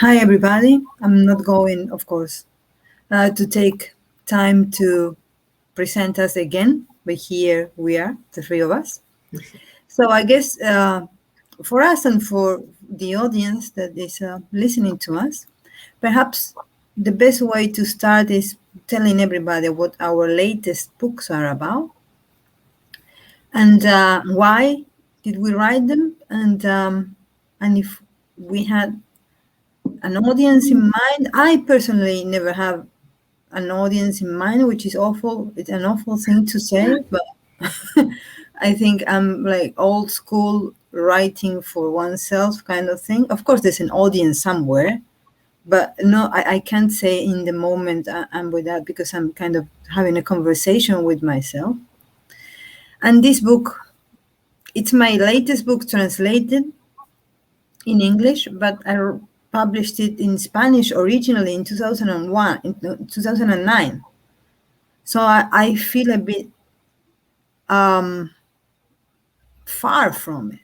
Hi, everybody. I'm not going, of course, to take time to present us again, but here we are, the three of us. So I guess for us and for the audience that is listening to us, perhaps the best way to start is telling everybody what our latest books are about and why did we write them, and if we had an audience in mind. I personally never have an audience in mind, which is awful. It's an awful thing to say, but I think I'm like old school writing for oneself kind of thing. Of course, there's an audience somewhere, but no, I can't say in the moment I'm with that because I'm kind of having a conversation with myself. And this book, it's my latest book translated in English, but I published it in Spanish originally in 2001, in 2009. So I feel a bit far from it.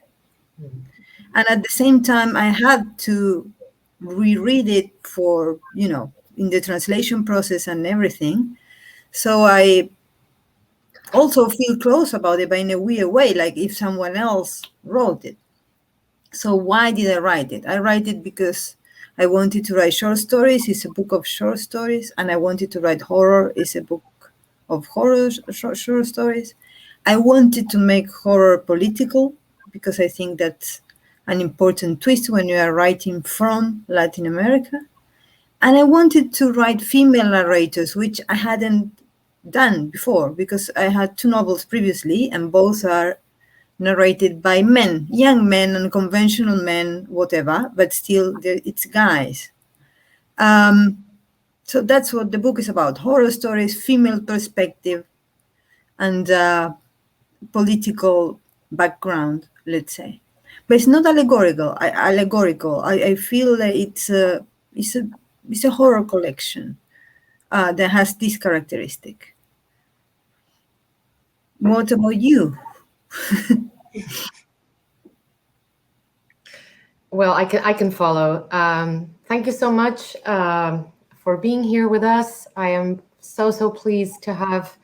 And at the same time, I had to reread it for, in the translation process and everything. So I also feel close about it, but in a weird way, like if someone else wrote it. So why did I write it? I write it because I wanted to write short stories. It's a book of short stories. And I wanted to write horror. It's a book of horror short stories. I wanted to make horror political because I think that's an important twist when you are writing from Latin America. And I wanted to write female narrators, which I hadn't done before because I had two novels previously and both are narrated by men, young men, unconventional men, whatever, but still it's guys. So that's what the book is about: horror stories, female perspective, and political background, let's say. But it's not allegorical. I feel that it's a horror collection that has this characteristic. What about you? Well, I can follow. Thank you so much for being here with us. I am so pleased to have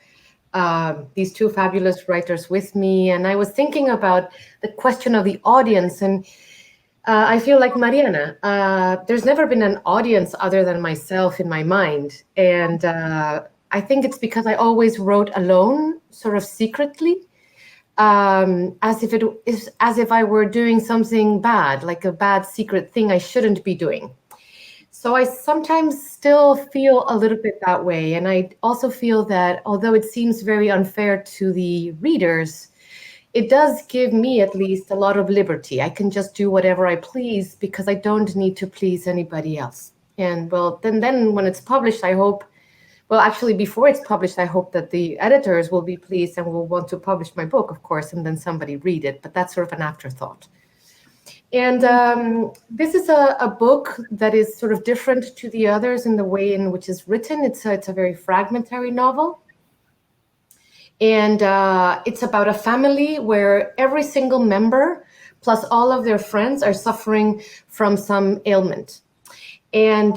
these two fabulous writers with me. And I was thinking about the question of the audience, and I feel like Mariana. There's never been an audience other than myself in my mind, and I think it's because I always wrote alone, sort of secretly. As if I were doing something bad, like a bad secret thing I shouldn't be doing. So I sometimes still feel a little bit that way. And I also feel that although it seems very unfair to the readers, it does give me at least a lot of liberty. I can just do whatever I please because I don't need to please anybody else. And well, then when it's published, I hope, well, actually, before it's published, I hope that the editors will be pleased and will want to publish my book, of course, and then somebody read it. But that's sort of an afterthought. And this is a book that is sort of different to the others in the way in which it's written. It's a very fragmentary novel. And it's about a family where every single member, plus all of their friends, are suffering from some ailment. And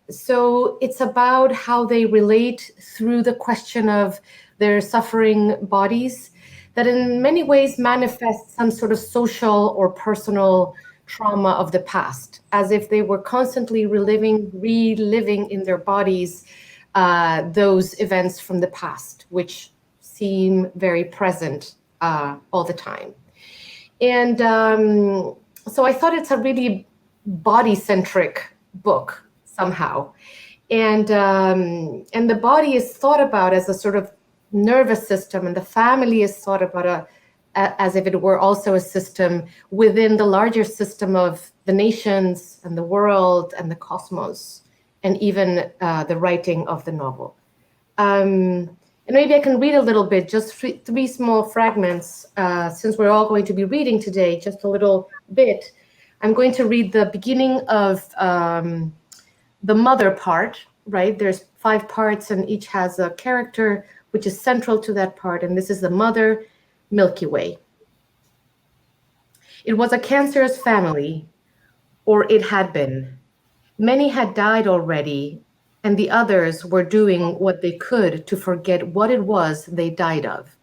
so it's about how they relate through the question of their suffering bodies that in many ways manifest some sort of social or personal trauma of the past, as if they were constantly reliving in their bodies those events from the past, which seem very present all the time. And so I thought it's a really body-centric book somehow, and the body is thought about as a sort of nervous system, and the family is thought about as if it were also a system within the larger system of the nations and the world and the cosmos, and even the writing of the novel. And maybe I can read a little bit, just three small fragments, since we're all going to be reading today, just a little bit. I'm going to read the beginning of the mother part, right? There's 5 parts and each has a character which is central to that part. And this is the mother, Milky Way. It was a cancerous family, or it had been. Many had died already, and the others were doing what they could to forget what it was they died of.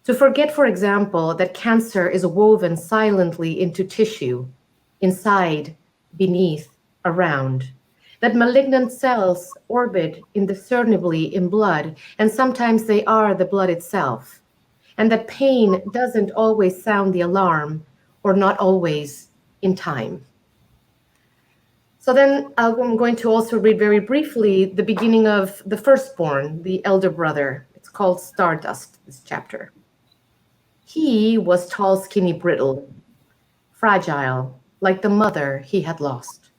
To forget, for example, that cancer is woven silently into tissue, inside, beneath, around, that malignant cells orbit indiscernibly in blood, and sometimes they are the blood itself, and that pain doesn't always sound the alarm, or not always in time. So then I'm going to also read very briefly the beginning of The Firstborn, the elder brother. It's called Stardust, this chapter. He was tall, skinny, brittle, fragile, like the mother he had lost.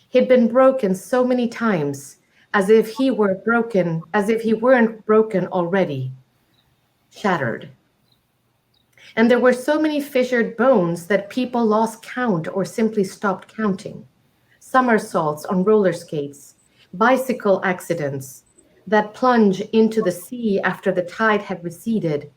He'd been broken so many times, as if he weren't broken already, shattered. And there were so many fissured bones that people lost count or simply stopped counting. Somersaults on roller skates, bicycle accidents that plunge into the sea after the tide had receded,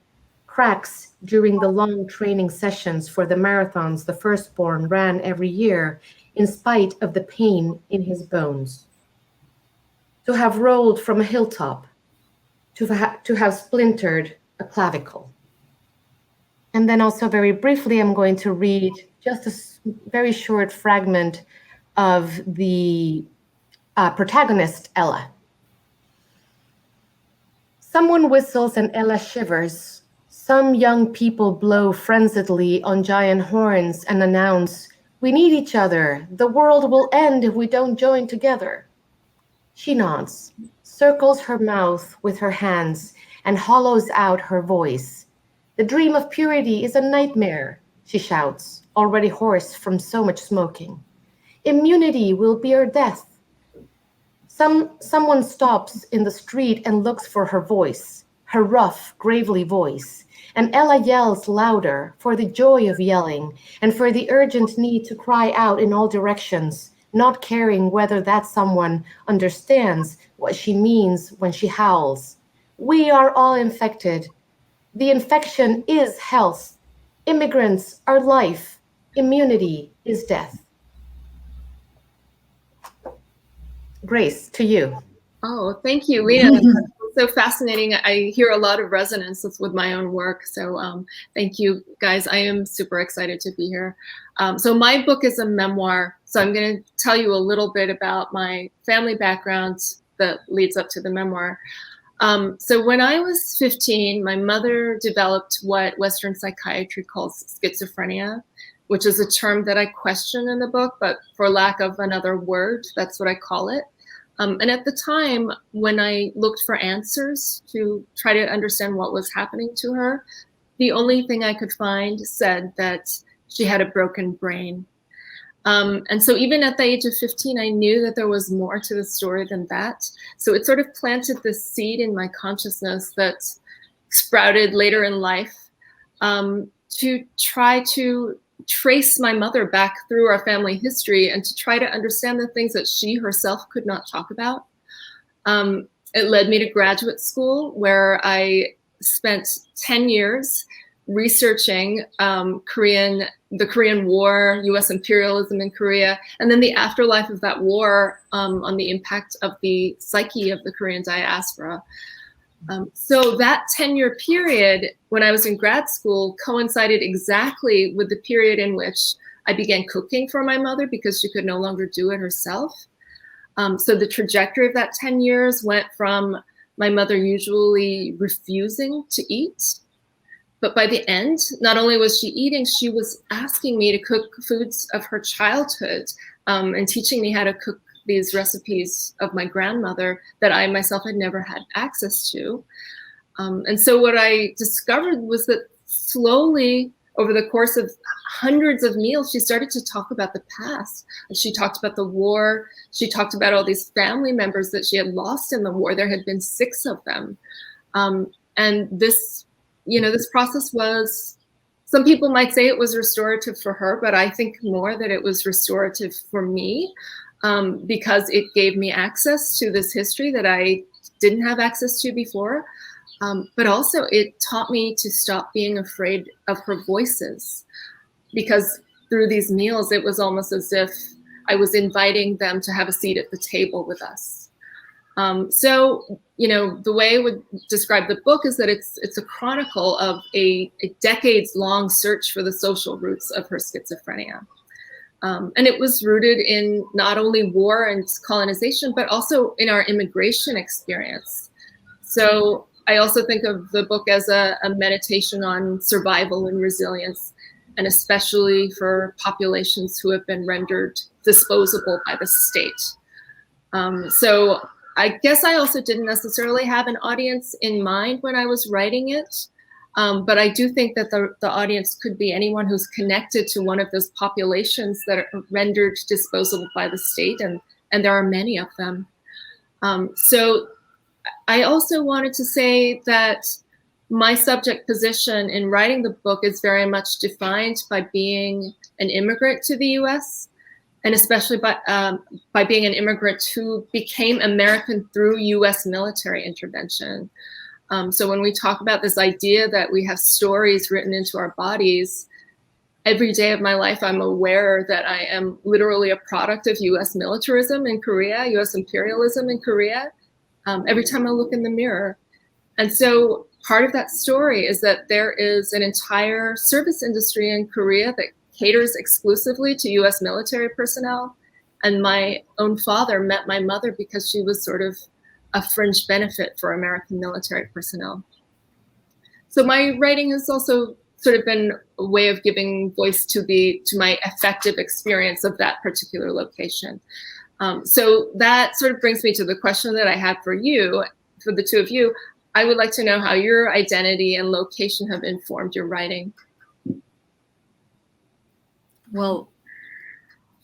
cracks during the long training sessions for the marathons the firstborn ran every year in spite of the pain in his bones. To have rolled from a hilltop, to have splintered a clavicle. And then also very briefly, I'm going to read just a very short fragment of the protagonist, Ella. Someone whistles and Ella shivers. Some young people blow frenziedly on giant horns and announce, "We need each other. The world will end if we don't join together." She nods, circles her mouth with her hands, and hollows out her voice. "The dream of purity is a nightmare," she shouts, already hoarse from so much smoking. "Immunity will be our death." Someone stops in the street and looks for her voice, her rough, gravely voice, and Ella yells louder for the joy of yelling and for the urgent need to cry out in all directions, not caring whether that someone understands what she means when she howls. "We are all infected. The infection is health. Immigrants are life. Immunity is death." Grace, to you. Oh, thank you, Lina. So fascinating. I hear a lot of resonance with my own work. So thank you, guys. I am super excited to be here. So my book is a memoir. So I'm going to tell you a little bit about my family background that leads up to the memoir. So when I was 15, my mother developed what Western psychiatry calls schizophrenia, which is a term that I question in the book, but for lack of another word, that's what I call it. And at the time, when I looked for answers to try to understand what was happening to her, the only thing I could find said that she had a broken brain. And so even at the age of 15, I knew that there was more to the story than that. So it sort of planted this seed in my consciousness that sprouted later in life to try to trace my mother back through our family history and to try to understand the things that she herself could not talk about. It led me to graduate school, where I spent 10 years researching the Korean War, US imperialism in Korea, and then the afterlife of that war on the impact of the psyche of the Korean diaspora. So that 10-year period when I was in grad school coincided exactly with the period in which I began cooking for my mother because she could no longer do it herself. So the trajectory of that 10 years went from my mother usually refusing to eat, but by the end, not only was she eating, she was asking me to cook foods of her childhood and teaching me how to cook these recipes of my grandmother that I myself had never had access to. And so what I discovered was that slowly, over the course of hundreds of meals, she started to talk about the past. She talked about the war. She talked about all these family members that she had lost in the war. There had been 6 of them. And this, this process was, some people might say it was restorative for her, but I think more that it was restorative for me. Because it gave me access to this history that I didn't have access to before. But also it taught me to stop being afraid of her voices. Because through these meals, it was almost as if I was inviting them to have a seat at the table with us. So, you know, the way I would describe the book is that it's a chronicle of a decades-long search for the social roots of her schizophrenia. And it was rooted in not only war and colonization, but also in our immigration experience. So I also think of the book as a meditation on survival and resilience, and especially for populations who have been rendered disposable by the state. So I guess I also didn't necessarily have an audience in mind when I was writing it. But I do think that the audience could be anyone who's connected to one of those populations that are rendered disposable by the state, and there are many of them. So I also wanted to say that my subject position in writing the book is very much defined by being an immigrant to the US, and especially by being an immigrant who became American through US military intervention. So when we talk about this idea that we have stories written into our bodies, every day of my life, I'm aware that I am literally a product of US militarism in Korea, US imperialism in Korea, every time I look in the mirror. And so part of that story is that there is an entire service industry in Korea that caters exclusively to US military personnel. And my own father met my mother because she was sort of a fringe benefit for American military personnel. So my writing has also sort of been a way of giving voice to my affective experience of that particular location. So that sort of brings me to the question that I had for you, for the two of you. I would like to know how your identity and location have informed your writing. Well,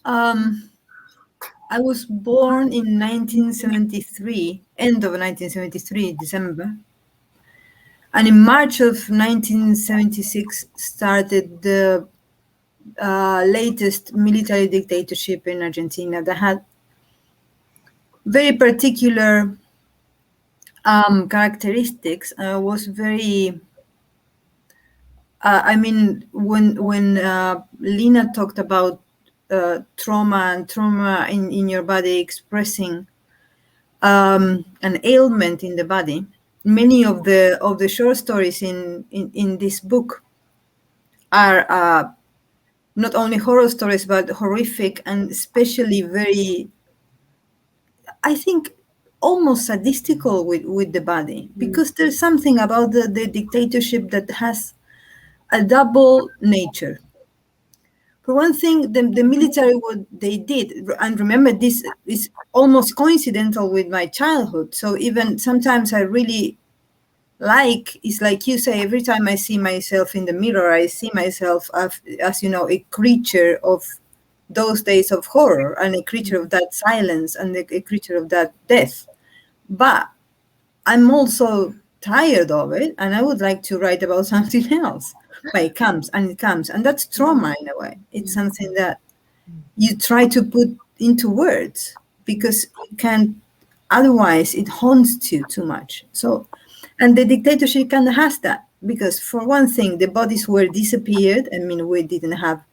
I was born in 1973, end of 1973, December. And in March of 1976 started the latest military dictatorship in Argentina that had very particular characteristics. Was very, I mean, when Lina talked about trauma in your body expressing an ailment in the body, many of the short stories in this book are not only horror stories but horrific, and especially very, I think, almost sadistical with the body, because there's something about the dictatorship that has a double nature. For one thing, the military, what they did, and remember, this is almost coincidental with my childhood. So even sometimes I really it's like you say, every time I see myself in the mirror, I see myself as you know, a creature of those days of horror, and a creature of that silence, and a creature of that death. But I'm also tired of it, and I would like to write about something else. But it comes, and that's trauma in a way. It's something that you try to put into words because you can't, otherwise it haunts you too much. So, and the dictatorship kind of has that, because for one thing, the bodies were disappeared. I mean, we didn't have,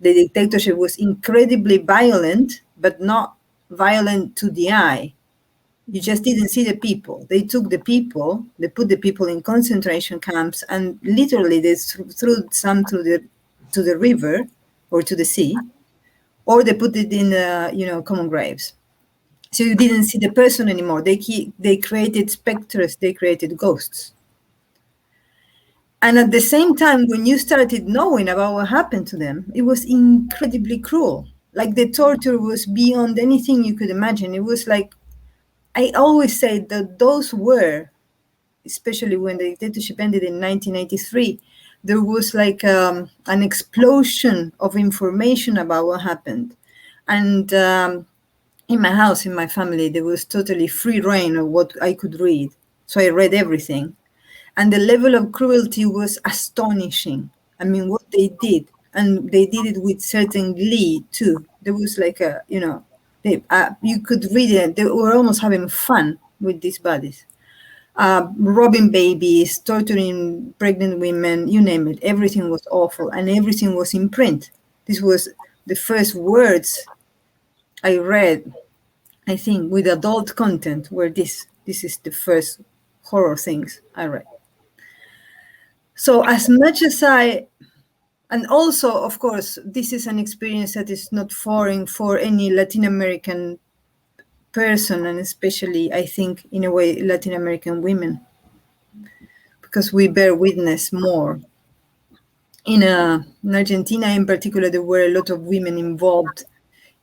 the dictatorship was incredibly violent, but not violent to the eye. You just didn't see the people. They took the people, they put the people in concentration camps, and literally they threw some to the river or to the sea, or they put it in common graves. So you didn't see the person anymore. They created specters, they created ghosts. And at the same time, when you started knowing about what happened to them, it was incredibly cruel. Like, the torture was beyond anything you could imagine. It was like, I always say that those were, especially when the dictatorship ended in 1983, there was like an explosion of information about what happened. And in my house, in my family, there was totally free reign of what I could read. So I read everything. And the level of cruelty was astonishing. I mean, what they did, and they did it with certain glee too. There was like you could read it. They were almost having fun with these bodies. Robbing babies, torturing pregnant women, you name it. Everything was awful, and everything was in print. This was the first words I read, I think, with adult content, where this is the first horror things I read. So as much as and also, of course, this is an experience that is not foreign for any Latin American person, and especially, I think, in a way, Latin American women, because we bear witness more. In Argentina, in particular, there were a lot of women involved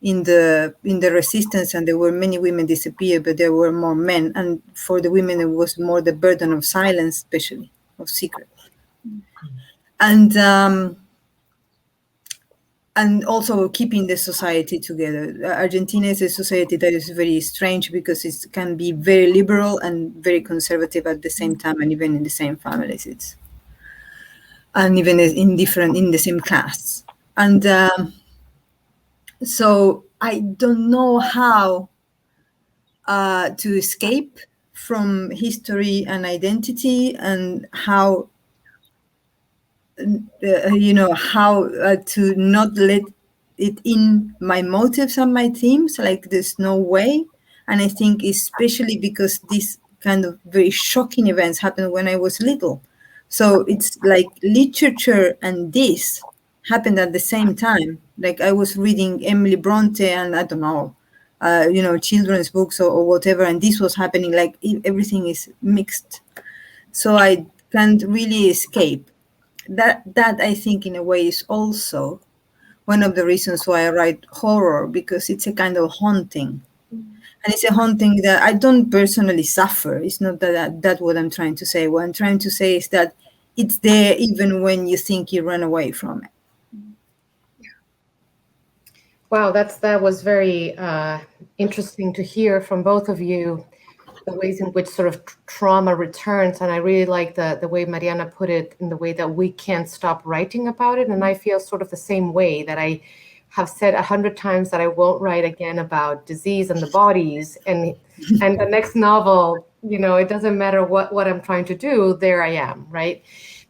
in the resistance, and there were many women disappeared, but there were more men. And for the women, it was more the burden of silence, especially of secret, and also keeping the society together. Argentina is a society that is very strange because it can be very liberal and very conservative at the same time, and even in the same families, and even in the same class. And so I don't know how to escape from history and identity, and how how to not let it in my motives and my themes. Like, there's no way. And I think especially because these kind of very shocking events happened when I was little. So it's like literature and this happened at the same time. Like, I was reading Emily Bronte and I don't know, children's books or whatever, and this was happening. Like, everything is mixed. So I can't really escape. That I think in a way is also one of the reasons why I write horror, because it's a kind of haunting. And it's a haunting that I don't personally suffer. It's not that's what I'm trying to say. What I'm trying to say is that it's there even when you think you run away from it. Wow, that was very interesting to hear from both of you, the ways in which sort of trauma returns. And I really like the way Mariana put it, in the way that we can't stop writing about it. And I feel sort of the same way, that I have said 100 times that I won't write again about disease and the bodies. And the next novel, it doesn't matter what I'm trying to do, there I am, right?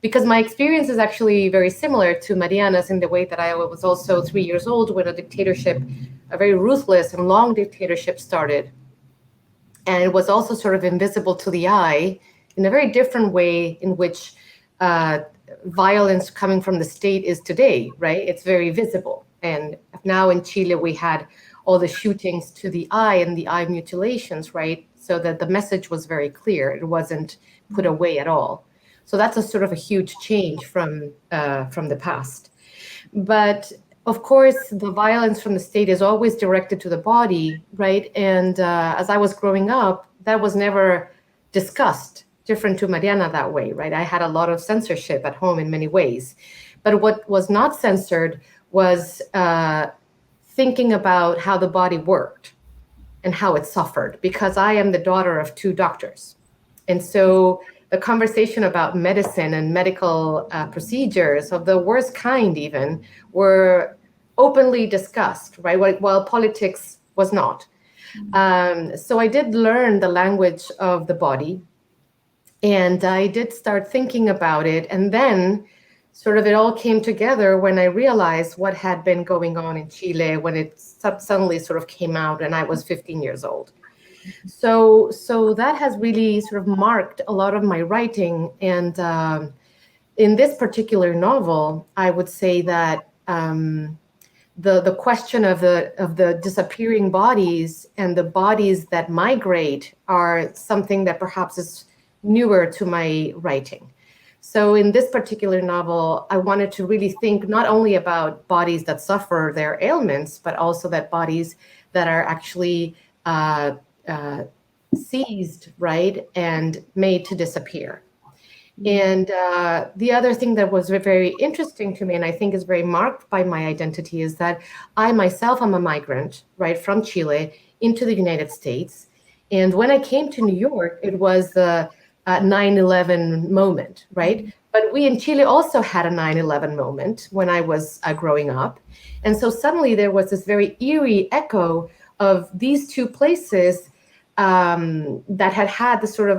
Because my experience is actually very similar to Mariana's, in the way that I was also 3 years old when a very ruthless and long dictatorship started. And it was also sort of invisible to the eye in a very different way in which violence coming from the state is today, right? It's very visible. And now in Chile, we had all the shootings to the eye and the eye mutilations, right? So that the message was very clear. It wasn't put away at all. So that's a sort of a huge change from the past. But of course, the violence from the state is always directed to the body, right? And as I was growing up, that was never discussed, different to Mariana that way, right? I had a lot of censorship at home in many ways. But what was not censored was thinking about how the body worked and how it suffered, because I am the daughter of 2 doctors. And so the conversation about medicine and medical procedures of the worst kind even were openly discussed, right? While politics was not. So I did learn the language of the body, and I did start thinking about it. And then sort of it all came together when I realized what had been going on in Chile, when it suddenly sort of came out, and I was 15 years old. So that has really sort of marked a lot of my writing. And in this particular novel, I would say that the question of the disappearing bodies and the bodies that migrate are something that perhaps is newer to my writing. So in this particular novel, I wanted to really think not only about bodies that suffer their ailments, but also that bodies that are actually seized, right, and made to disappear. And the other thing that was very interesting to me, and I think is very marked by my identity, is that I myself am a migrant, right, from Chile into the United States. And when I came to New York, it was the 9/11 moment, right? But we in Chile also had a 9/11 moment when I was growing up. And so suddenly there was this very eerie echo of these 2 places that had the sort of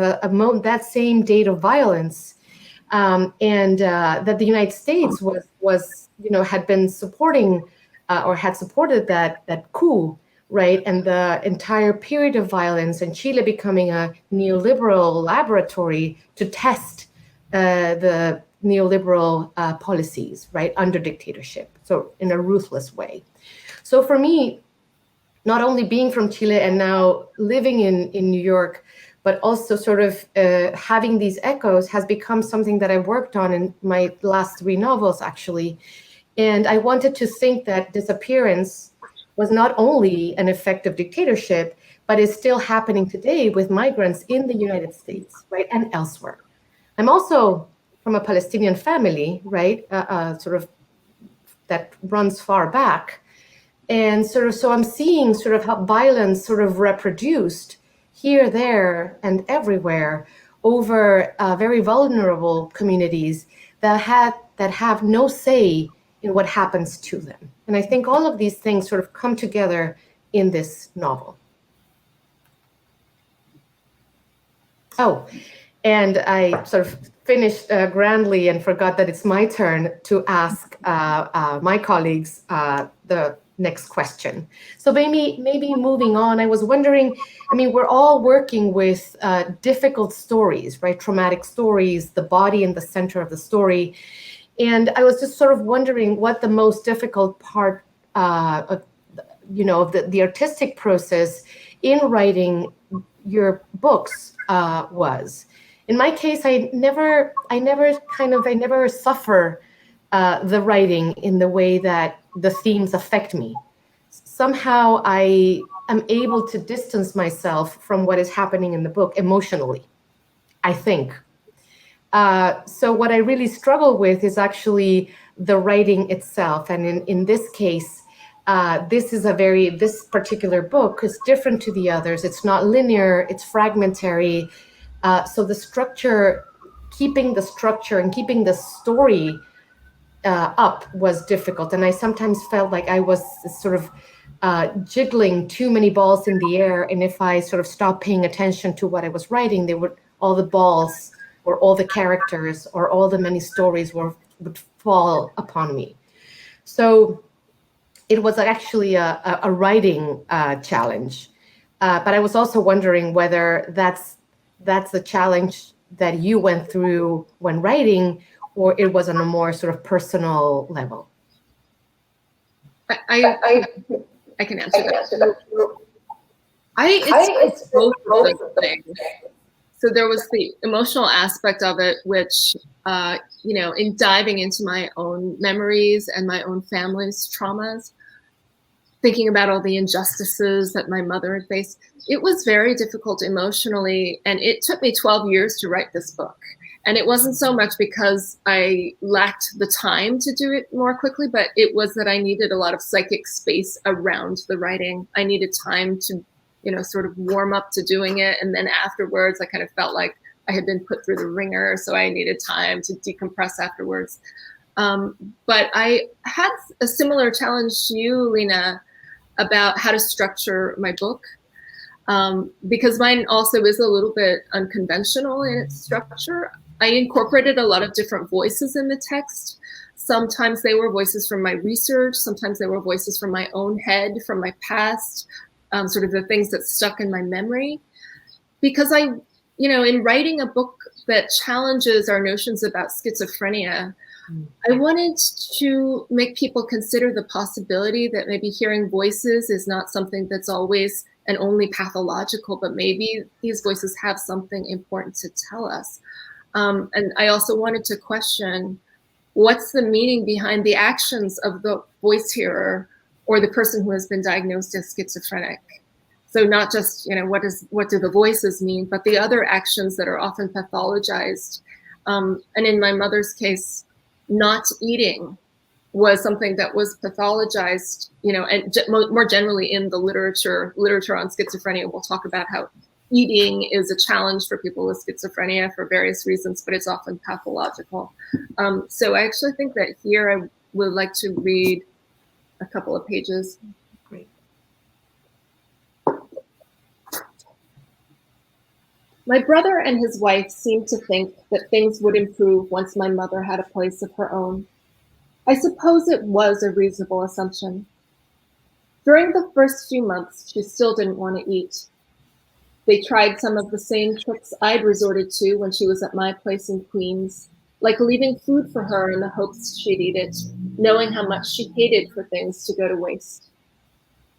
that same date of violence, and that the United States was had been supporting or had supported that coup right? And the entire period of violence, and Chile becoming a neoliberal laboratory to test the neoliberal policies, right, under dictatorship, so in a ruthless way. So for me, not only being from Chile and now living in New York, but also sort of having these echoes has become something that I worked on in my last 3 novels, actually. And I wanted to think that disappearance was not only an effect of dictatorship, but is still happening today with migrants in the United States, right, and elsewhere. I'm also from a Palestinian family, right, sort of that runs far back. And sort of, so I'm seeing sort of how violence sort of reproduced here, there, and everywhere over very vulnerable communities that have no say in what happens to them. And I think all of these things sort of come together in this novel. Oh, and I sort of finished grandly and forgot that it's my turn to ask my colleagues the next question. So maybe moving on, I was wondering, I mean, we're all working with difficult stories, right? Traumatic stories, the body in the center of the story. And I was just sort of wondering what the most difficult part of the artistic process in writing your books was. In my case, I never suffer the writing in the way that the themes affect me. Somehow I am able to distance myself from what is happening in the book emotionally, I think. So what I really struggle with is actually the writing itself. And in this case, this particular book is different to the others. It's not linear, it's fragmentary. So the structure, keeping the structure and keeping the story up was difficult. And I sometimes felt like I was sort of jiggling too many balls in the air. And if I sort of stopped paying attention to what I was writing, all the balls or all the characters or all the many stories would fall upon me. So it was actually a writing challenge. But I was also wondering whether that's the challenge that you went through when writing, or it was on a more sort of personal level. I can answer that. It's both of those things. So there was the emotional aspect of it, which, in diving into my own memories and my own family's traumas, thinking about all the injustices that my mother had faced, it was very difficult emotionally. And it took me 12 years to write this book. And it wasn't so much because I lacked the time to do it more quickly, but it was that I needed a lot of psychic space around the writing. I needed time to, sort of warm up to doing it. And then afterwards, I kind of felt like I had been put through the ringer. So I needed time to decompress afterwards. But I had a similar challenge to you, Lina, about how to structure my book. Because mine also is a little bit unconventional in its structure. I incorporated a lot of different voices in the text. Sometimes they were voices from my research. Sometimes they were voices from my own head, from my past, sort of the things that stuck in my memory. Because in writing a book that challenges our notions about schizophrenia, I wanted to make people consider the possibility that maybe hearing voices is not something that's always and only pathological, but maybe these voices have something important to tell us. And I also wanted to question, what's the meaning behind the actions of the voice hearer or the person who has been diagnosed as schizophrenic? So not just, what do the voices mean, but the other actions that are often pathologized. And in my mother's case, not eating was something that was pathologized, and more generally in the literature on schizophrenia, we'll talk about how eating is a challenge for people with schizophrenia for various reasons, but it's often pathological. So I actually think that here I would like to read a couple of pages. Great. My brother and his wife seemed to think that things would improve once my mother had a place of her own. I suppose it was a reasonable assumption. During the first few months, she still didn't want to eat. They tried some of the same tricks I'd resorted to when she was at my place in Queens, like leaving food for her in the hopes she'd eat it, knowing how much she hated for things to go to waste.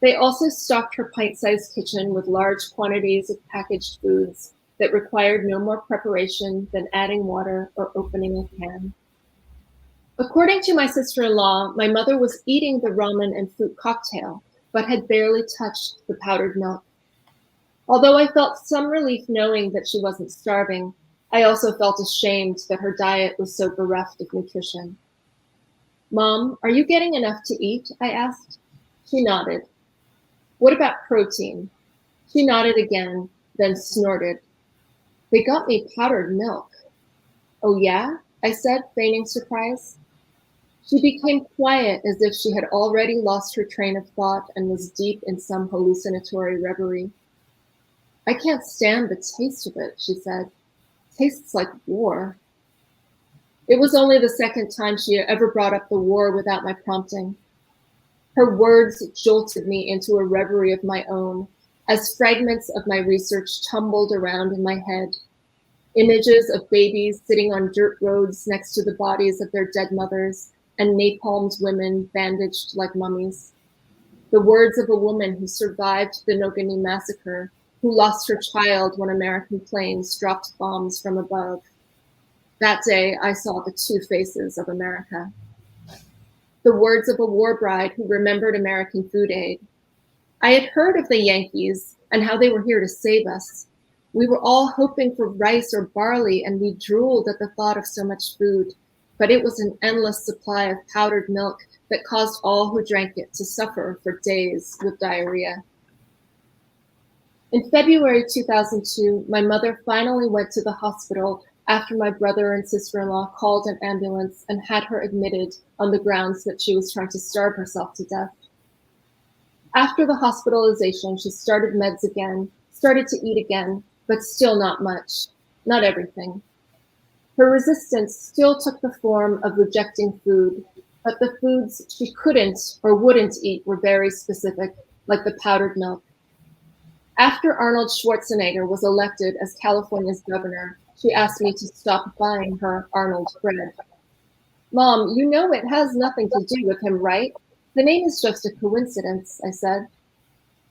They also stocked her pint-sized kitchen with large quantities of packaged foods that required no more preparation than adding water or opening a can. According to my sister-in-law, my mother was eating the ramen and fruit cocktail, but had barely touched the powdered milk. Although I felt some relief knowing that she wasn't starving, I also felt ashamed that her diet was so bereft of nutrition. "Mom, are you getting enough to eat?" I asked. She nodded. "What about protein?" She nodded again, then snorted. "They got me powdered milk." "Oh yeah?" I said, feigning surprise. She became quiet as if she had already lost her train of thought and was deep in some hallucinatory reverie. "I can't stand the taste of it," she said. "Tastes like war." It was only the second time she had ever brought up the war without my prompting. Her words jolted me into a reverie of my own, as fragments of my research tumbled around in my head. Images of babies sitting on dirt roads next to the bodies of their dead mothers, and napalmed women bandaged like mummies. The words of a woman who survived the Nogani massacre, who lost her child when American planes dropped bombs from above. That day, I saw the two faces of America. The words of a war bride who remembered American food aid. I had heard of the Yankees and how they were here to save us. We were all hoping for rice or barley, and we drooled at the thought of so much food, but it was an endless supply of powdered milk that caused all who drank it to suffer for days with diarrhea. In February 2002, my mother finally went to the hospital after my brother and sister-in-law called an ambulance and had her admitted on the grounds that she was trying to starve herself to death. After the hospitalization, she started meds again, started to eat again, but still not much, not everything. Her resistance still took the form of rejecting food, but the foods she couldn't or wouldn't eat were very specific, like the powdered milk. After Arnold Schwarzenegger was elected as California's governor, she asked me to stop buying her Arnold bread. "Mom, you know it has nothing to do with him, right? The name is just a coincidence," I said.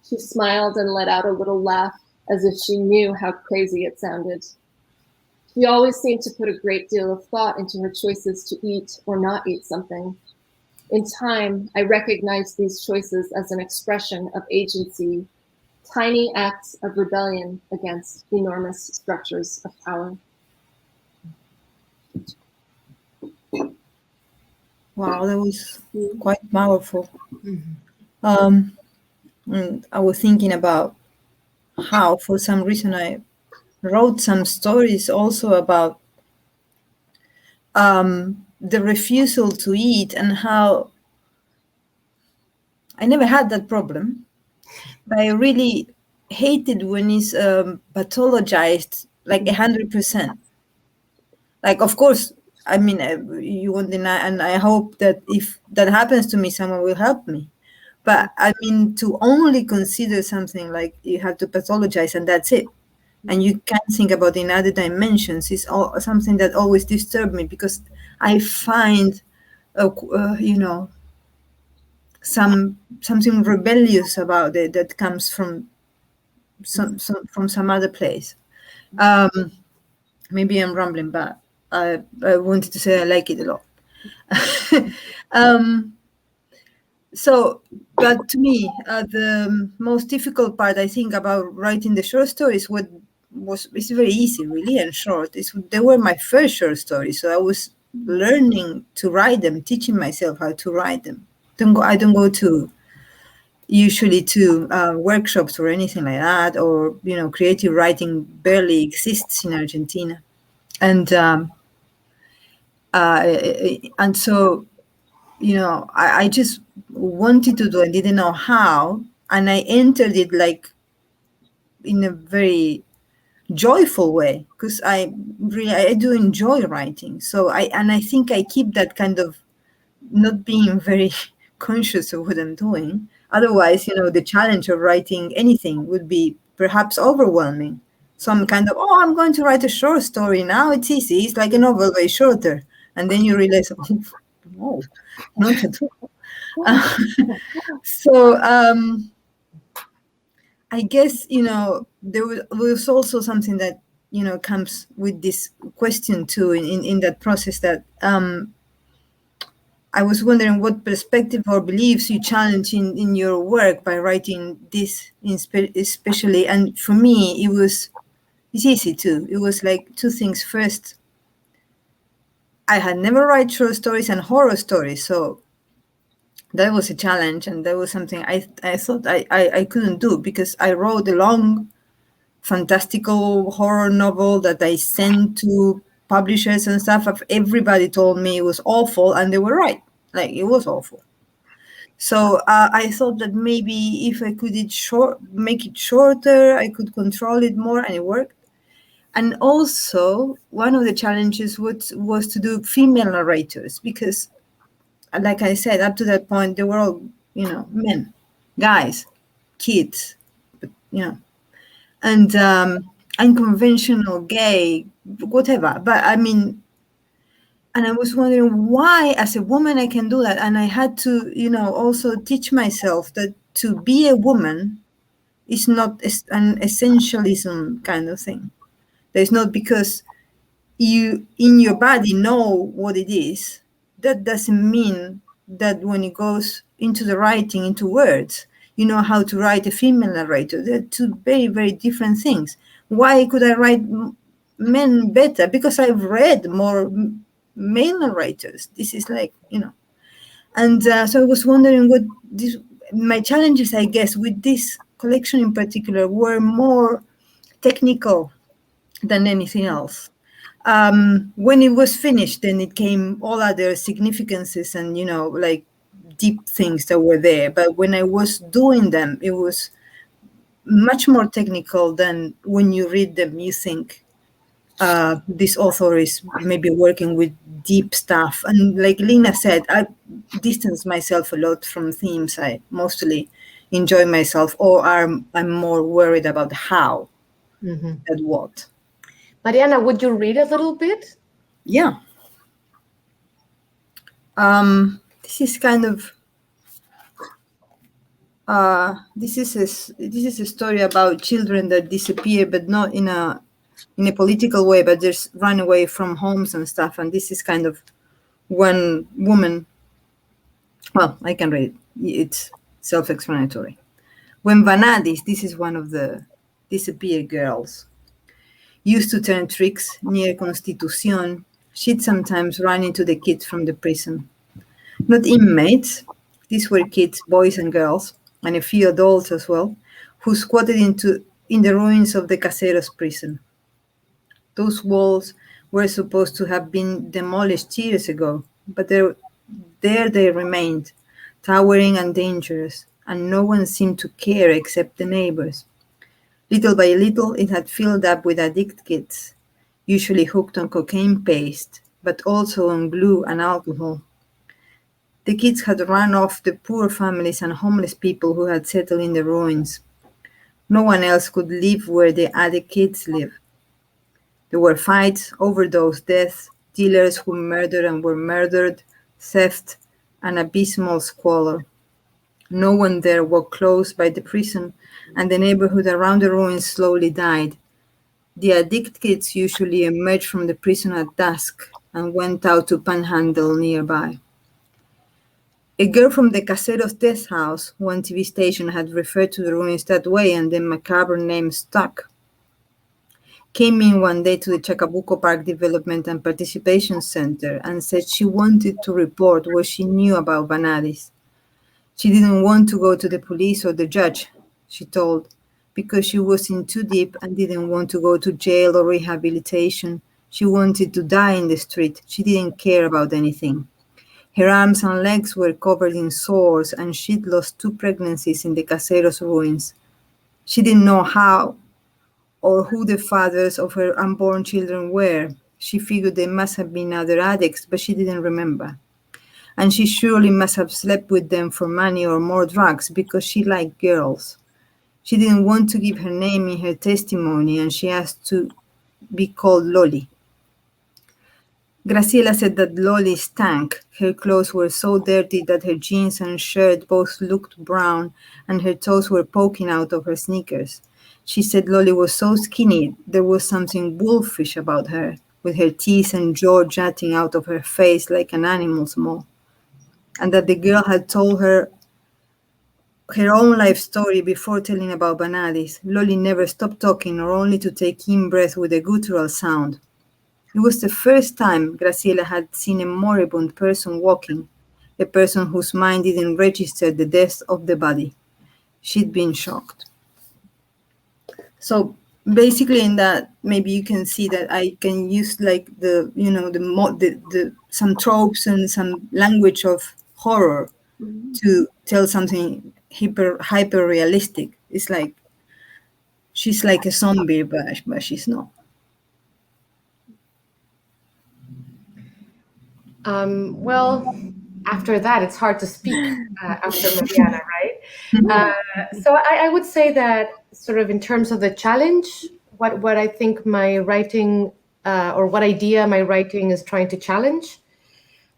She smiled and let out a little laugh, as if she knew how crazy it sounded. She always seemed to put a great deal of thought into her choices to eat or not eat something. In time, I recognized these choices as an expression of agency, tiny acts of rebellion against enormous structures of power. Wow, that was quite powerful. Mm-hmm. And I was thinking about how, for some reason, I wrote some stories also about the refusal to eat, and how I never had that problem, but I really hated when it's pathologized like 100%. Like, of course, I mean, you won't deny, and I hope that if that happens to me, someone will help me. But I mean, to only consider something like you have to pathologize and that's it, and you can't think about in other dimensions, is something that always disturbed me, because I find, something rebellious about it that comes from some other place. Maybe I'm rambling, but I wanted to say I like it a lot. So, but to me, the most difficult part, I think, about writing the short stories, it's very easy, really, and short. They were my first short stories, so I was learning to write them, teaching myself how to write them. I don't go to usually to workshops or anything like that, or creative writing barely exists in Argentina, and so I just wanted to do it, didn't know how, and I entered it like in a very joyful way, because I do enjoy writing. So I think I keep that kind of not being very conscious of what I'm doing, Otherwise, the challenge of writing anything would be perhaps overwhelming. Some kind of, oh, I'm going to write a short story now. It's easy. It's like a novel, way shorter. And then you realize, oh, no, not at all. So I guess, there was also something that, comes with this question too in that process, that I was wondering what perspective or beliefs you challenge in your work by writing this, especially. And for me, it's easy too. It was like two things. First, I had never read short stories and horror stories, so that was a challenge, and that was something I thought I couldn't do, because I wrote a long, fantastical horror novel that I sent to publishers and stuff. Everybody told me it was awful, and they were right. Like, it was awful. So I thought that maybe if I could make it shorter, I could control it more, and it worked. And also, one of the challenges was to do female narrators, because, like I said, up to that point, they were all, men, guys, kids, but, and unconventional, gay, whatever. But I mean, and I was wondering why, as a woman, I can do that. And I had to, also teach myself that to be a woman is not an essentialism kind of thing. There's not because you in your body know what it is. That doesn't mean that when it goes into the writing, into words, you know how to write a female narrator. They're two very, very different things. Why could I write men better? Because I've read more male narrators. This is like, and so I was wondering what my challenges, I guess, with this collection in particular were more technical than anything else. When it was finished, then it came all other significances and, like deep things that were there. But when I was doing them, it was much more technical than when you read them, you think, this author is maybe working with deep stuff. And like Lina said, I distance myself a lot from themes I mostly enjoy myself, or I'm more worried about how and what. Mariana, would you read a little bit? Yeah. This is kind of this is a story about children that disappear, but not in a political way, but just run away from homes and stuff. And this is kind of one woman. Well, I can read it. It's self-explanatory. When Vanadis, this is one of the disappeared girls, used to turn tricks near Constitucion, she'd sometimes run into the kids from the prison. Not inmates, these were kids, boys and girls, and a few adults as well, who squatted in the ruins of the Caseros prison. Those walls were supposed to have been demolished years ago, but there they remained, towering and dangerous, and no one seemed to care except the neighbors. Little by little, it had filled up with addict kids, usually hooked on cocaine paste, but also on glue and alcohol. The kids had run off the poor families and homeless people who had settled in the ruins. No one else could live where the addict kids live. There were fights, overdose deaths, dealers who murdered and were murdered, theft, and abysmal squalor. No one there walked close by the prison, and the neighborhood around the ruins slowly died. The addict kids usually emerged from the prison at dusk and went out to panhandle nearby. A girl from the Caseros death house, one TV station had referred to the ruins that way, and the macabre name stuck, came in one day to the Chacabuco Park Development and Participation Center and said she wanted to report what she knew about Vanadis. She didn't want to go to the police or the judge, she told, because she was in too deep and didn't want to go to jail or rehabilitation. She wanted to die in the street. She didn't care about anything. Her arms and legs were covered in sores, and she'd lost 2 pregnancies in the Caseros ruins. She didn't know how or who the fathers of her unborn children were. She figured they must have been other addicts, but she didn't remember. and she surely must have slept with them for money or more drugs because she liked girls. She didn't want to give her name in her testimony, and she asked to be called Loli. Graciela said that Loli stank. Her clothes were so dirty that her jeans and shirt both looked brown, and her toes were poking out of her sneakers. She said Loli was so skinny there was something wolfish about her, with her teeth and jaw jutting out of her face like an animal's maw, and that the girl had told her own life story before telling about Banalis. Loli never stopped talking, or only to take in breath with a guttural sound. It was the first time Graciela had seen a moribund person walking, a person whose mind didn't register the death of the body. She'd been shocked. So basically, in that, maybe you can see that I can use like some tropes and some language of horror to tell something hyper realistic. It's like she's like a zombie, but she's not. Well, after that, it's hard to speak after Mariana, right? So I would say that sort of in terms of the challenge, what I think my writing or what idea my writing is trying to challenge.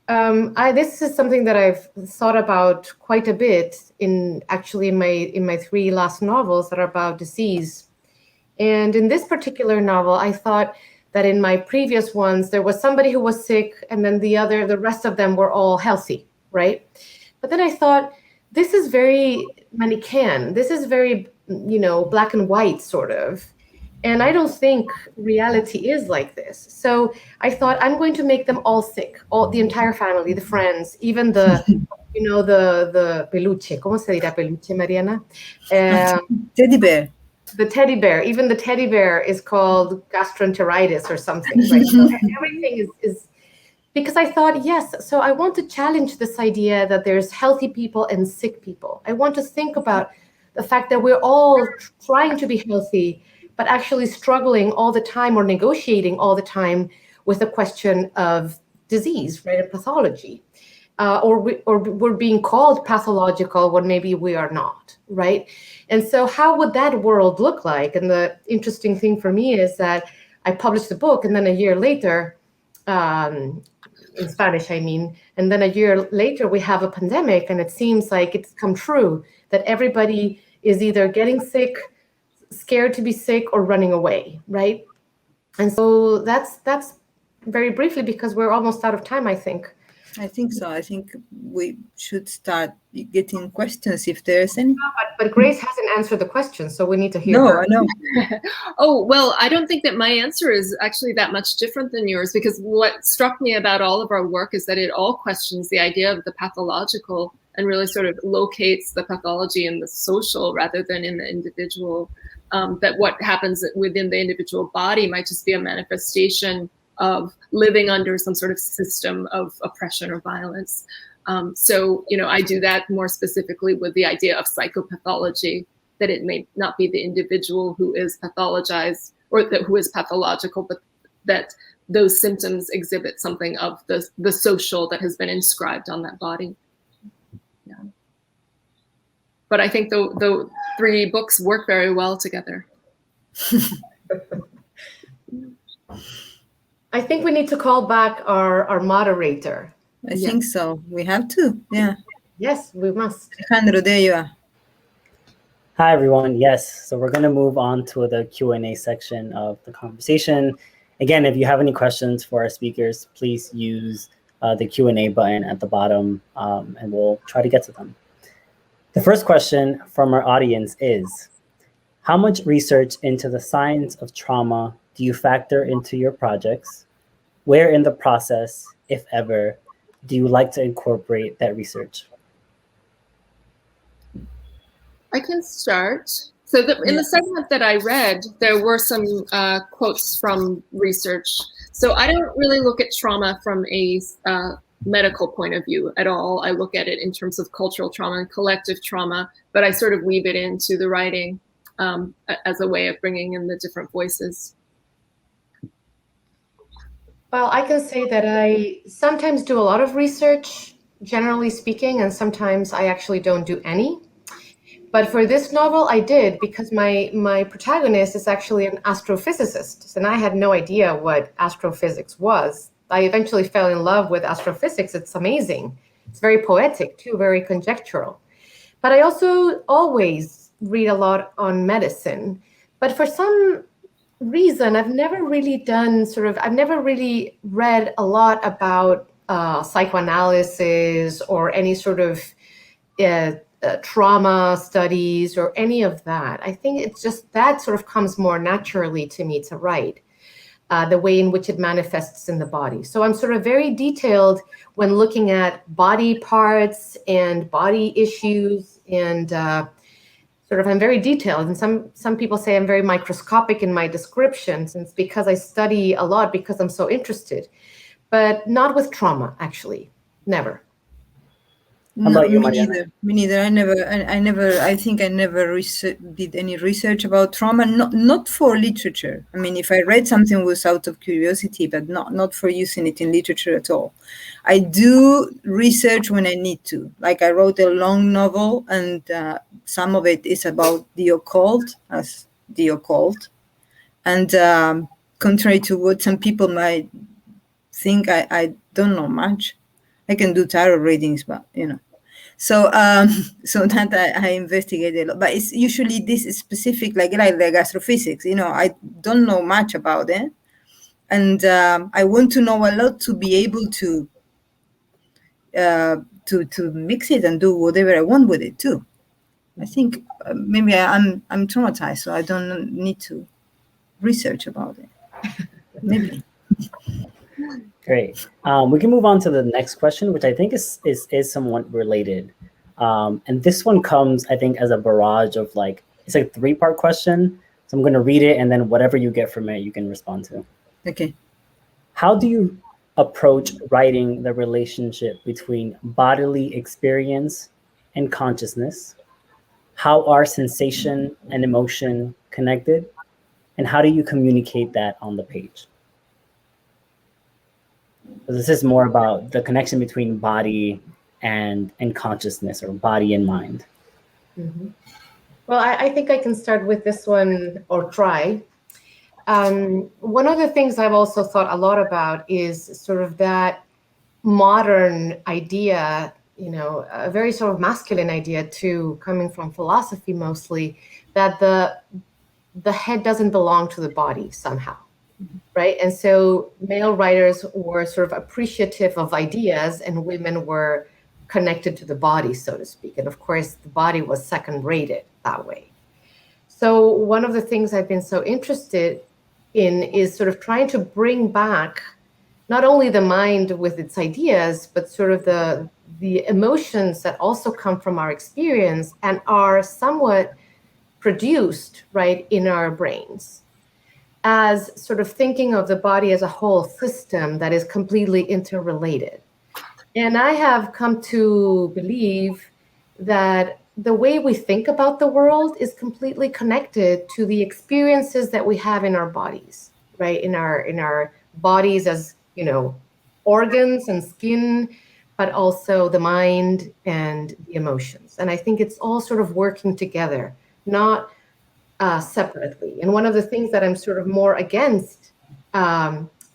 This is something that I've thought about quite a bit in my 3 last novels that are about disease. And in this particular novel, I thought that in my previous ones, there was somebody who was sick, and then the rest of them were all healthy, right? But then I thought, this is very Manichaean. This is very, black and white sort of. And I don't think reality is like this. So I thought, I'm going to make them all sick, the entire family, the friends, even the peluche. ¿Cómo se dirá peluche, Mariana? Teddy bear. The teddy bear, even the teddy bear is called gastroenteritis or something, right? So everything is because I thought, yes, so I want to challenge this idea that there's healthy people and sick people. I want to think about the fact that we're all trying to be healthy, but actually struggling all the time or negotiating all the time with the question of disease, right, and pathology. Or we're being called pathological when maybe we are not, right? And so how would that world look like? And the interesting thing for me is that I published the book, and then a year later, in Spanish, I mean, and then a year later we have a pandemic, and it seems like it's come true that everybody is either getting sick, scared to be sick, or running away, right? And so that's very briefly, because we're almost out of time, I think. I think so. I think we should start getting questions if there's any. But Grace hasn't answered the question, so we need to hear her. I know. Oh, well, I don't think that my answer is actually that much different than yours, because what struck me about all of our work is that it all questions the idea of the pathological and really sort of locates the pathology in the social rather than in the individual. That what happens within the individual body might just be a manifestation of living under some sort of system of oppression or violence. So, I do that more specifically with the idea of psychopathology, that it may not be the individual who is pathologized or who is pathological, but that those symptoms exhibit something of the social that has been inscribed on that body. Yeah. But I think the 3 books work very well together. I think we need to call back our moderator. I think so. We have to. Yeah. Yes, we must. Alejandro, there you are. Hi, everyone. Yes, so we're going to move on to the Q&A section of the conversation. Again, if you have any questions for our speakers, please use the Q&A button at the bottom, and we'll try to get to them. The first question from our audience is, how much research into the science of trauma do you factor into your projects? Where in the process, if ever, do you like to incorporate that research? I can start. So in the segment that I read, there were some quotes from research. So I don't really look at trauma from a medical point of view at all. I look at it in terms of cultural trauma and collective trauma, but I sort of weave it into the writing as a way of bringing in the different voices. Well, I can say that I sometimes do a lot of research generally speaking, and sometimes I actually don't do any. But for this novel, I did, because my protagonist is actually an astrophysicist, and I had no idea what astrophysics was. I eventually fell in love with astrophysics. It's amazing. It's very poetic too, very conjectural. But I also always read a lot on medicine. But for some reason, I've never really read a lot about psychoanalysis or any sort of trauma studies or any of that. I think it's just that sort of comes more naturally to me to write, the way in which it manifests in the body. So I'm sort of very detailed when looking at body parts and body issues, and I'm very detailed. And some people say I'm very microscopic in my descriptions, and it's because I study a lot because I'm so interested, but not with trauma, actually, never. How about you, me Mariana? neither. Me neither. I think I never did any research about trauma. Not for literature. I mean, if I read something, it was out of curiosity, but not for using it in literature at all. I do research when I need to. Like I wrote a long novel, and some of it is about the occult, and contrary to what some people might think, I don't know much. I can do tarot readings, but So so that I investigated a lot, but it's usually this is specific, like astrophysics. I don't know much about it, and I want to know a lot to be able to mix it and do whatever I want with it too. I think maybe I'm traumatized, so I don't need to research about it. Maybe. Great. We can move on to the next question, which I think is somewhat related. And this one comes, I think, as a barrage of it's a 3-part question. So I'm going to read it, and then whatever you get from it, you can respond to. Okay. How do you approach writing the relationship between bodily experience and consciousness? How are sensation and emotion connected? And how do you communicate that on the page? So this is more about the connection between body and consciousness, or body and mind. Mm-hmm. Well, I think I can start with this one, or try. One of the things I've also thought a lot about is sort of that modern idea, a very sort of masculine idea too, coming from philosophy mostly, that the head doesn't belong to the body somehow. Right. And so male writers were sort of appreciative of ideas, and women were connected to the body, so to speak. And of course, the body was second rated that way. So one of the things I've been so interested in is sort of trying to bring back not only the mind with its ideas, but sort of the emotions that also come from our experience and are somewhat produced, right, in our brains, as sort of thinking of the body as a whole system that is completely interrelated. And I have come to believe that the way we think about the world is completely connected to the experiences that we have in our bodies, right? In our bodies as, organs and skin, but also the mind and the emotions. And I think it's all sort of working together, not separately. And one of the things that I'm sort of more against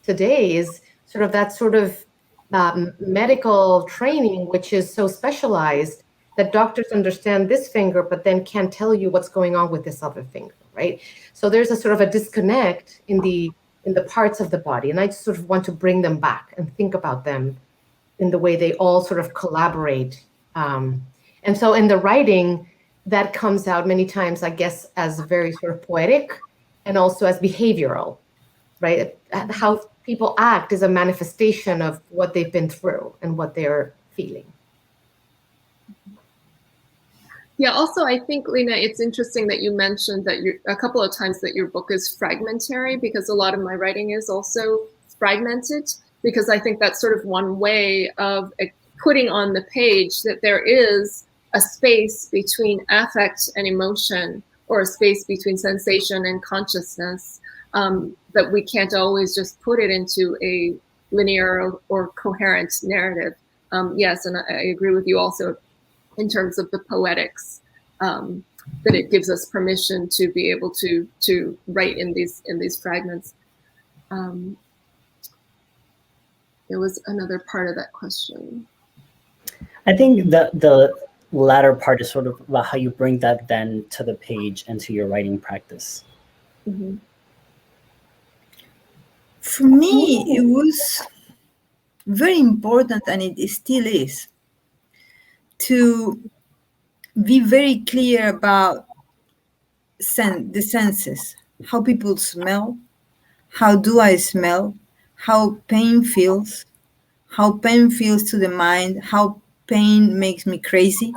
today is sort of that sort of medical training, which is so specialized that doctors understand this finger, but then can't tell you what's going on with this other finger, right? So there's a sort of a disconnect in the parts of the body. And I just sort of want to bring them back and think about them in the way they all sort of collaborate. And so in the writing, that comes out many times, I guess, as very sort of poetic and also as behavioral, right? How people act is a manifestation of what they've been through and what they're feeling. Yeah, also, I think, Lina, it's interesting that you mentioned that a couple of times that your book is fragmentary, because a lot of my writing is also fragmented, because I think that's sort of one way of putting on the page that there is a space between affect and emotion, or a space between sensation and consciousness, that we can't always just put it into a linear or coherent narrative. yes, and I agree with you also in terms of the poetics, that it gives us permission to be able to write in these fragments. There was another part of that question. I think the latter part is sort of about how you bring that then to the page and to your writing practice. Mm-hmm. For me, it was very important, and it still is, to be very clear about the senses, how people smell, how do I smell, how pain feels to the mind, how pain makes me crazy,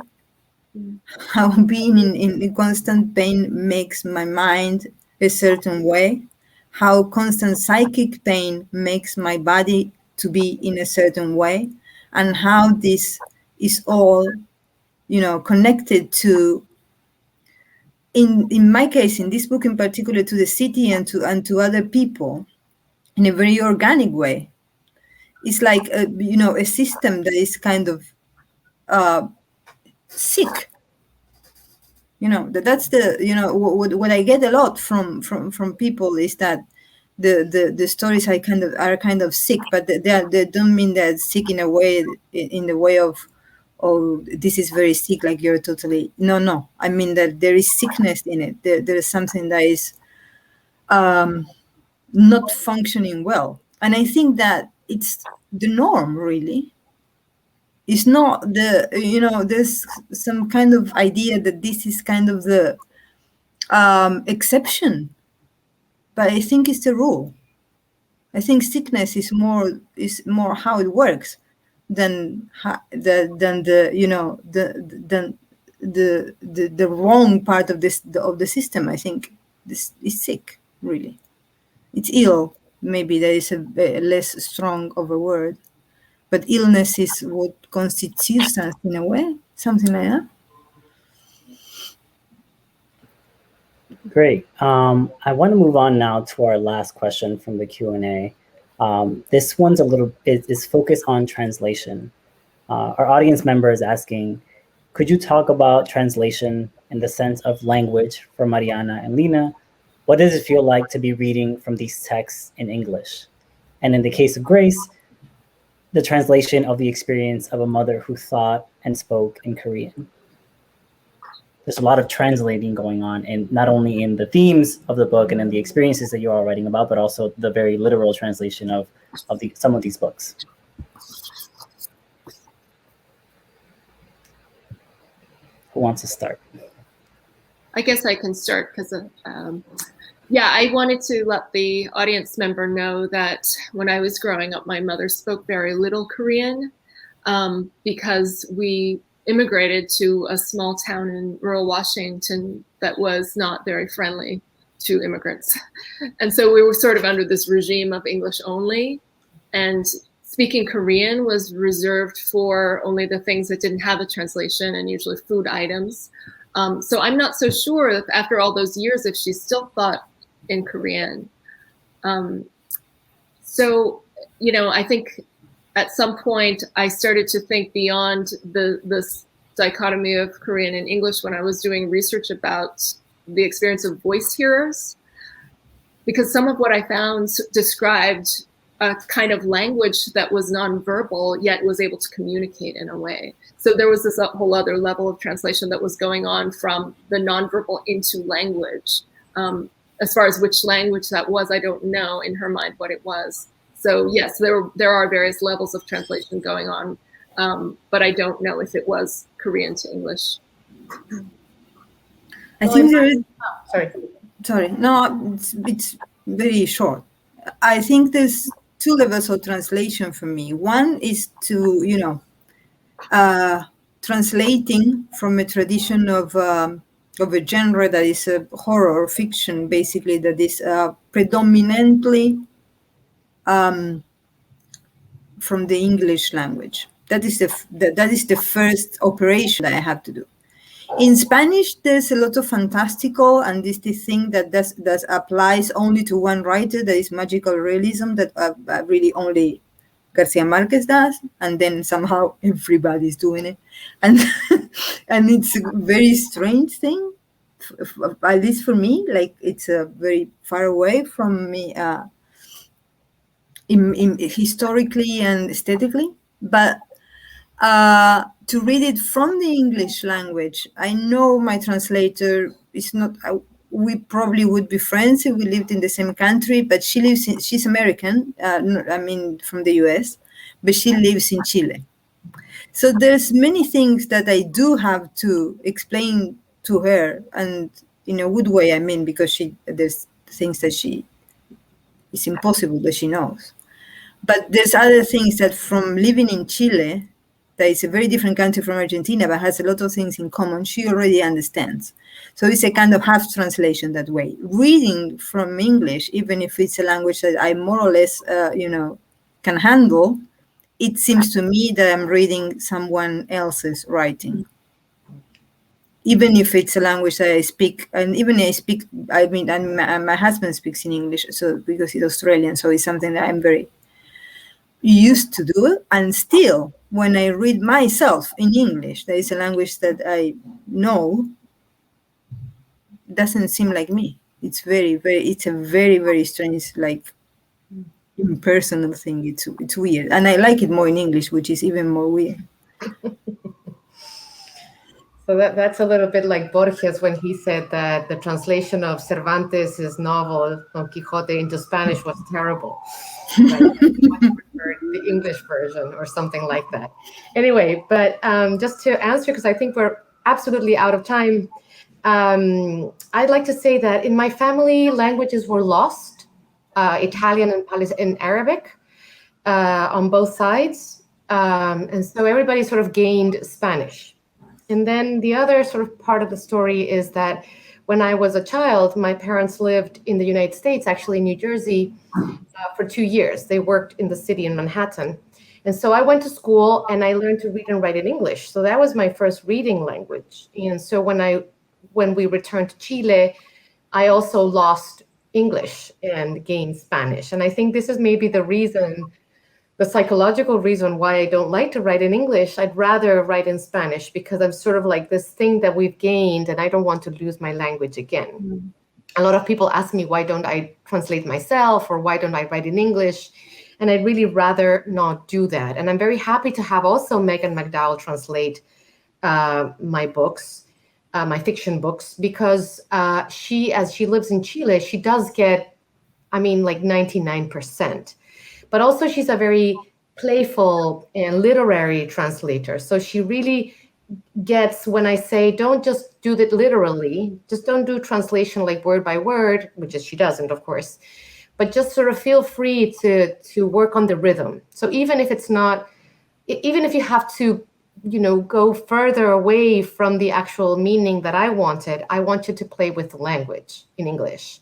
how being in constant pain makes my mind a certain way, how constant psychic pain makes my body to be in a certain way, and how this is all, connected to, in my case, in this book in particular, to the city and to other people in a very organic way. It's like a system that is kind of sick. That's the what I get a lot from people is that the stories are kind of sick, but they don't mean that sick in a way, in the way of, oh, this is very sick, like you're totally, no, I mean that there is sickness in it. There is something that is not functioning well, and I think that it's the norm, really. It's not there's some kind of idea that this is kind of the exception, but I think it's the rule. I think sickness is more how it works than the wrong part of the system. I think this is sick, really. It's ill. Maybe there is a less strong of a word. But illness is what constitutes us in a way, something like that. Great. I want to move on now to our last question from the Q&A. This one's is focused on translation. Our audience member is asking, could you talk about translation in the sense of language for Mariana and Lina? What does it feel like to be reading from these texts in English? And in the case of Grace, the translation of the experience of a mother who thought and spoke in Korean. There's a lot of translating going on, and not only in the themes of the book and in the experiences that you're all writing about, but also the very literal translation of some of these books. Who wants to start? I guess I can start because yeah, I wanted to let the audience member know that when I was growing up, my mother spoke very little Korean because we immigrated to a small town in rural Washington that was not very friendly to immigrants. And so we were sort of under this regime of English only. And speaking Korean was reserved for only the things that didn't have a translation, and usually food items. So I'm not so sure if after all those years, if she still thought in Korean. So, I think at some point I started to think beyond this dichotomy of Korean and English when I was doing research about the experience of voice hearers, because some of what I found described a kind of language that was nonverbal, yet was able to communicate in a way. So there was this whole other level of translation that was going on from the nonverbal into language. As far as which language that was, I don't know in her mind what it was. So yes, there are various levels of translation going on, but I don't know if it was Korean to English. I think there is. Sorry. No, it's very short. I think there's two levels of translation for me. One is to, translating from a tradition of a genre that is a horror fiction, basically, that is predominantly from the English language. That is the first operation that I have to do. In Spanish, there's a lot of fantastical, and this thing that applies only to one writer, that is magical realism, that really only Garcia Marquez does, and then somehow everybody's doing it, and and it's a very strange thing, at least for me. Like it's very far away from me, historically and aesthetically, but. To read it from the English language, I know my translator is not. We probably would be friends if we lived in the same country, but she's American. I mean, from the US, but she lives in Chile. So there's many things that I do have to explain to her, and in a good way. I mean, because there's things that it's impossible that she knows. But there's other things that from living in Chile, that is a very different country from Argentina, but has a lot of things in common, she already understands. So it's a kind of half translation that way. Reading from English, even if it's a language that I more or less, can handle, it seems to me that I'm reading someone else's writing. Even if it's a language that I speak, and even I mean, and my husband speaks in English, so because he's Australian, so it's something that I'm very used to do. And still, when I read myself in English, that is a language that I know, doesn't seem like me. It's it's a very, very strange, like impersonal thing. It's weird. And I like it more in English, which is even more weird. So that's a little bit like Borges when he said that the translation of Cervantes' novel Don Quixote into Spanish was terrible. Right? The English version or something like that. Anyway, but just to answer, because I think we're absolutely out of time, I'd like to say that in my family, languages were lost, Italian and Arabic on both sides. And so everybody sort of gained Spanish. And then the other sort of part of the story is that when I was a child, my parents lived in the United States, actually in New Jersey, for 2 years. They worked in the city in Manhattan. And so I went to school and I learned to read and write in English. So that was my first reading language. And so when we returned to Chile, I also lost English and gained Spanish. And I think this is maybe the psychological reason why I don't like to write in English. I'd rather write in Spanish because I'm sort of like this thing that we've gained and I don't want to lose my language again. Mm-hmm. A lot of people ask me, why don't I translate myself or why don't I write in English? And I'd really rather not do that. And I'm very happy to have also Megan McDowell translate my books, my fiction books, because as she lives in Chile, she does get, like 99%. But also she's a very playful and literary translator. So she really gets when I say, don't just do that literally, just don't do translation like word by word, which is she doesn't, of course, but just sort of feel free to work on the rhythm. So even if you have to, go further away from the actual meaning that I want you to play with the language in English.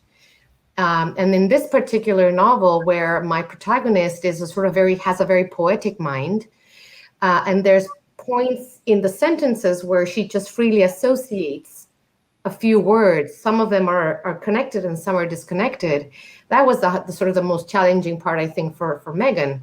And in this particular novel, where my protagonist is has a very poetic mind, and there's points in the sentences where she just freely associates a few words. Some of them are connected and some are disconnected. That was the sort of the most challenging part, I think, for Megan.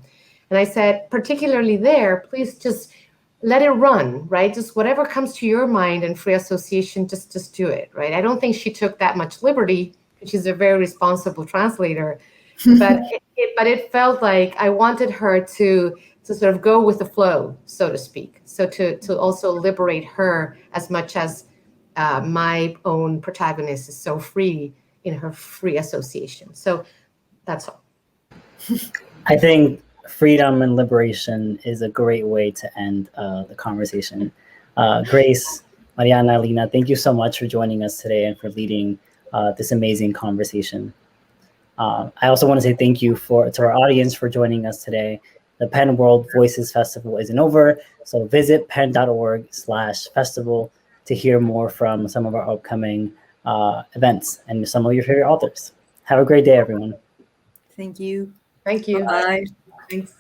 And I said, particularly there, please just let it run, right? Just whatever comes to your mind and free association, just do it, right? I don't think she took that much liberty. She's a very responsible translator, but it felt like I wanted her to sort of go with the flow, so to speak. So to also liberate her as much as my own protagonist is so free in her free association. So that's all. I think freedom and liberation is a great way to end the conversation. Grace, Mariana, Lina, thank you so much for joining us today and for leading this amazing conversation. I also want to say thank you to our audience for joining us today. The Penn World Voices Festival isn't over, so visit penn.org/festival to hear more from some of our upcoming events and some of your favorite authors. Have a great day, everyone. Thank you. Thank you. Bye. Thanks.